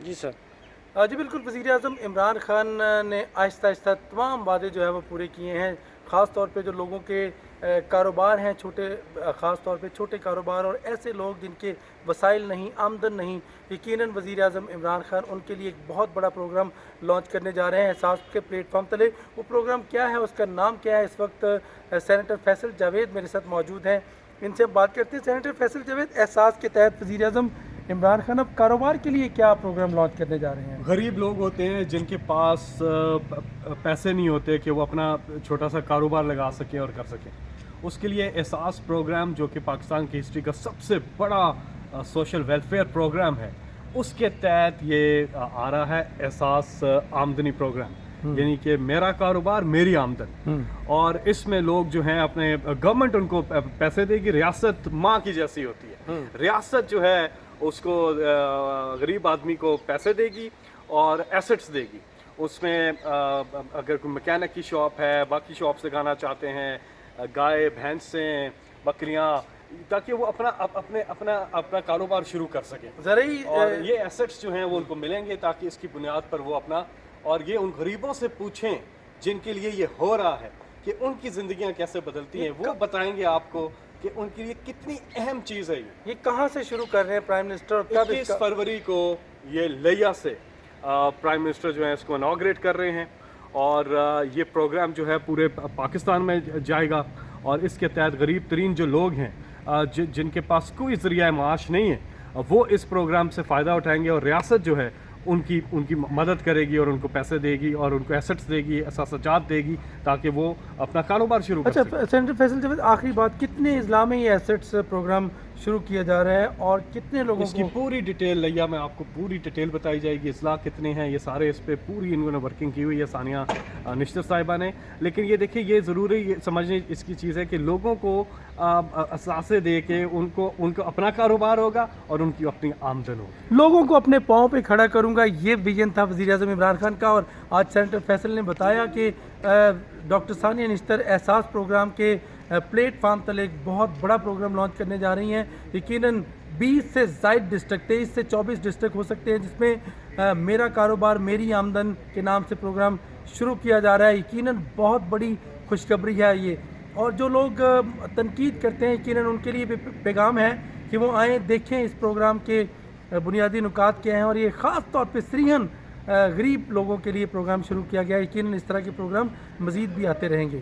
जी sir. जी बिल्कुल, वज़ीर-ए-आज़म इमरान ख़ान ने आहिस्ता-आहिस्ता तमाम वादे जो है वो पूरे किए हैं। ख़ास तौर पे जो लोगों के कारोबार हैं छोटे, ख़ास तौर पे छोटे कारोबार और ऐसे लोग जिनके वसाइल नहीं, आमदन नहीं, यकीनन वज़ीर-ए-आज़म इमरान ख़ान उनके लिए एक बहुत बड़ा प्रोग्राम लॉन्च करने जा रहे हैं एहसास के प्लेटफ़ॉर्म तले। वो प्रोग्राम क्या है, उसका नाम क्या है? इस वक्त सेनेटर फैसल जावेद मेरे साथ मौजूद हैं। इनसे हम बात करते हैं। सेनेटर फैसल जावेद, एहसास के तहत वज़ीर-ए-आज़म इमरान खान अब कारोबार के लिए क्या प्रोग्राम लॉन्च करने जा रहे हैं? गरीब लोग होते हैं जिनके पास पैसे नहीं होते कि वो अपना छोटा सा कारोबार लगा सकें और कर सकें, उसके लिए एहसास प्रोग्राम जो कि पाकिस्तान की हिस्ट्री का सबसे बड़ा सोशल वेलफेयर प्रोग्राम है, उसके तहत ये आ रहा है एहसास आमदनी प्रोग्राम, यानी कि मेरा कारोबार मेरी आमदन। और इसमें लोग जो हैं अपने गवर्नमेंट उनको पैसे देगी, रियासत माँ की जैसी होती है। रियासत जो है उसको गरीब आदमी को पैसे देगी और एसेट्स देगी। उसमें अगर कोई मैकेनिक की शॉप है, बाकी शॉप्स लगाना चाहते हैं, गाय भैंसें बकरियां, ताकि वो अपना कारोबार शुरू कर सकें। ज़रूरी और ये एसेट्स जो हैं वो उनको मिलेंगे ताकि इसकी बुनियाद पर वो अपना, और ये उन गरीबों से पूछें जिनके लिए ये हो रहा है कि उनकी ज़िंदगियां कैसे बदलती हैं, वो बताएंगे आपको कि उनके लिए कितनी अहम चीज़ है। ये कहाँ से शुरू कर रहे हैं प्राइम मिनिस्टर? कब 21 फरवरी को ये लिया से प्राइम मिनिस्टर जो है इसको इनॉग्रेट कर रहे हैं, और ये प्रोग्राम जो है पूरे पाकिस्तान में जाएगा। और इसके तहत गरीब तरीन जो लोग हैं, जिनके पास कोई ज़रिया माश नहीं है, वो इस प्रोग्राम से फ़ायदा उठाएंगे और रियासत जो है उनकी मदद करेगी और उनको पैसे देगी और उनको एसेट्स देगी, असासाजात देगी, ताकि वो अपना कारोबार शुरू कर सकें। सेनेटर फैसल जावेद, आखिरी बात, कितने इजला में ये एसेट्स प्रोग्राम शुरू किया जा रहा है और कितने लोगों इसकी को? पूरी डिटेल लिया में आपको पूरी डिटेल बताई जाएगी, इस्लाह कितने हैं, ये सारे इस पे पूरी इन्होंने वर्किंग की हुई है सानिया निश्तर साहिबा ने। लेकिन ये देखिए, ये ज़रूरी ये समझने इसकी चीज़ है कि लोगों को असासे दे के उनको अपना कारोबार होगा और उनकी अपनी आमदन होगी। लोगों को अपने पाँव पे खड़ा करूंगा, ये विजन था वज़ीर-ए-आज़म इमरान खान का। और आज सेनेटर फैसल ने बताया कि डॉक्टर सानिया निश्तर एहसास प्रोग्राम के प्लेटफार्म तले एक बहुत बड़ा प्रोग्राम लॉन्च करने जा रही हैं। यकीनन 20 से ज़ायद डिस्ट्रिक्ट, 23 से 24 डिस्ट्रिक्ट हो सकते हैं जिसमें मेरा कारोबार मेरी आमदन के नाम से प्रोग्राम शुरू किया जा रहा है। यकीनन बहुत बड़ी खुशखबरी है ये। और जो लोग तनकीद करते हैं, यकीनन उनके लिए पैगाम है कि वो आएँ, देखें इस प्रोग्राम के बुनियादी नुकात क्या हैं। और ये ख़ास तौर पे सरीहन गरीब लोगों के लिए प्रोग्राम शुरू किया गया है। यकीनन इस तरह के प्रोग्राम मज़ीद भी आते रहेंगे।